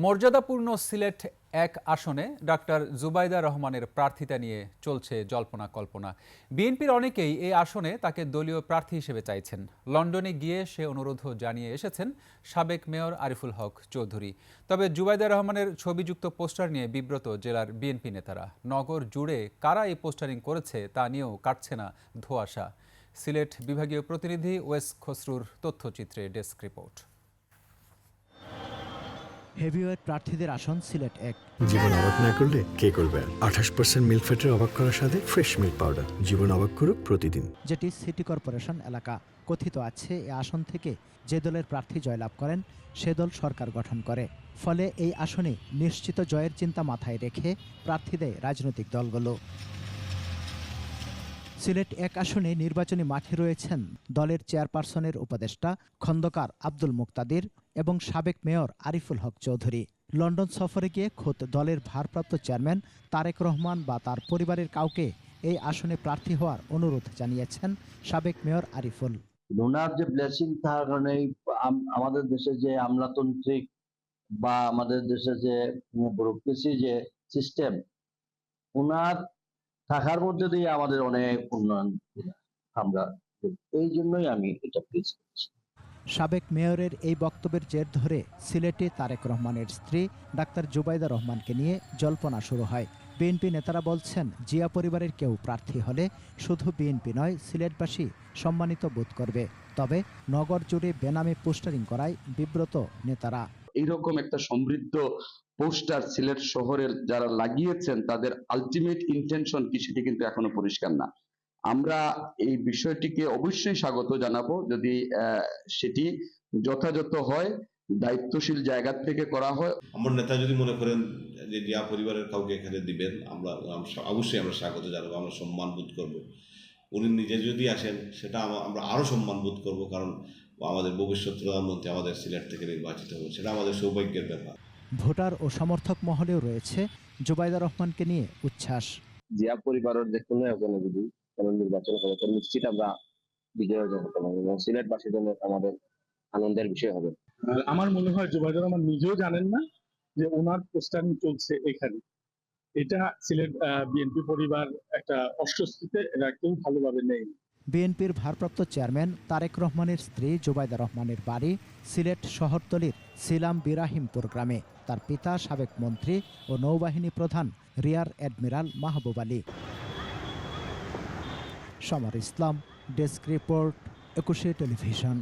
মর্যাদাপূর্ণ সিলেট এক আসনে ডাক্তার জুবাইদা রহমানের প্রার্থিতা নিয়ে চলছে জল্পনা কল্পনা। বিএনপির অনেকেই এই আসনে তাকে দলীয় প্রার্থী হিসেবে চাইছেন। লন্ডনে গিয়ে সে অনুরোধও জানিয়ে এসেছেন সাবেক মেয়র আরিফুল হক চৌধুরী। তবে জুবাইদা রহমানের ছবিযুক্ত পোস্টার নিয়ে বিব্রত জেলার বিএনপি নেতারা। নগর জুড়ে কারা এই পোস্টারিং করেছে তা নিয়েও কাটছে না ধোঁয়াশা। সিলেট বিভাগীয় প্রতিনিধি ওয়েস খসরুর তথ্যচিত্রে ডেস্ক রিপোর্ট। হেভিওয়েট প্রার্থীদের আসন সিলেট এক। জীবন অবাক না করলে কে করবে? 28% মিল্ক ফ্যাটের অবাক করার সাথে ফ্রেশ মিল্ক পাউডার। জীবন অবাক করুক প্রতিদিন। যেটি সিটি কর্পোরেশন এলাকা। কথিত আছে এ আসন থেকে যে দলের প্রার্থী জয়লাভ করেন সে দল সরকার গঠন করে। ফলে এই আসনে নিশ্চিত জয়ের চিন্তা মাথায় রেখে প্রার্থী দেয় রাজনৈতিক দলগুলো। সিলেট এক আসনে নির্বাচনী মাঠে রয়েছেন দলের চেয়ারপারসনের উপদেষ্টা খন্দকার আব্দুল মুক্তাদির এবং সাবেক মেয়র আরিফুল হক চৌধুরী। লন্ডন সফরে গিয়ে খোদ দলের ভারপ্রাপ্ত চেয়ারম্যান তারেক রহমান বা তার পরিবারের কাউকে এই আসনে প্রার্থী হওয়ার অনুরোধ জানিয়েছেন সাবেক মেয়র আরিফুল। ওনার যে ব্লেসিং থাকার কারণে আমাদের দেশে যে আমলাতান্ত্রিক বা আমাদের দেশে যে ব্যুরোক্রেসি যে সিস্টেম, ওনার থাকার মধ্যে দিয়ে আমাদের অনেক উন্নয়ন আমরা, এই জন্যই আমি এটা প্রেস করছি। সাবেক মেয়রের এই বক্তব্যের জের ধরে সিলেটে তারেক রহমানের স্ত্রী ডাক্তার জুবাইদা রহমানকে নিয়ে জল্পনা শুরু হয়। বিএনপি নেতারা বলছেন জিয়া পরিবারের কেউ প্রার্থী হলে শুধু বিএনপি নয় সিলেটবাসী সম্মানিত বোধ করবে। তবে নগর জুড়ে বেনামে পোস্টারিং করায় বিব্রত নেতারা। এইরকম একটা সমৃদ্ধ পোস্টার সিলেট শহরের যারা লাগিয়েছেন তাদের আলটিমেট ইন্টেনশন কি সেটি কিন্তু এখনো পরিষ্কার না। আমরা এই বিষয়টিকে অবশ্যই স্বাগত জানাবো যদি সেটি যথাযথ হয়, দায়িত্বশীল জায়গা থেকে করা হয়। আমার নেতা যদি মনে করেন যে জিয়া পরিবারের কাউকে এখানে দিবেন, আমরা অবশ্যই আমরা স্বাগত জানাবো, আমরা সম্মান বোধ করবো। উনি নিজে যদি আসেন সেটা আমরা আরো সম্মান বোধ করবো, কারণ আমাদের ভবিষ্যৎ প্রধানমন্ত্রী আমাদের সিলেট থেকে নির্বাচিত হবে, সেটা আমাদের সৌভাগ্যের ব্যাপার। ভোটার ও সমর্থক মহলেও রয়েছে জুবাইদা রহমানকে নিয়ে উচ্ছ্বাস। জিয়া পরিবারের যে কোনো একজনে যদি কোনো নির্বাচন হবে তো নিশ্চিত আমরা বিজয় অর্জন করতে পারবো এবং সিলেটবাসীর জন্য আমাদের আনন্দের বিষয় হবে। আমার মনে হয় জুবাইদা রহমান নিজেও জানেন না যে ওনার পোস্টারিং চলছে এখানে। এটা সিলেট বিএনপি পরিবার একটা অস্বস্তিতে এরা কেউ ভালোভাবে নেই। বিএনপির ভারপ্রাপ্ত চেয়ারম্যান তারেক রহমানের স্ত্রী জুবাইদা রহমানের বাড়ি সিলেট শহরতলির সিলাম বিরাহিমপুর গ্রামে। তার পিতা সাবেক মন্ত্রী ও নৌবাহিনী প্রধান রিয়ার অ্যাডমিরাল মাহবুব আলী। সমর ইসলাম, ডেস্ক রিপোর্ট, 21 টেলিভিশন।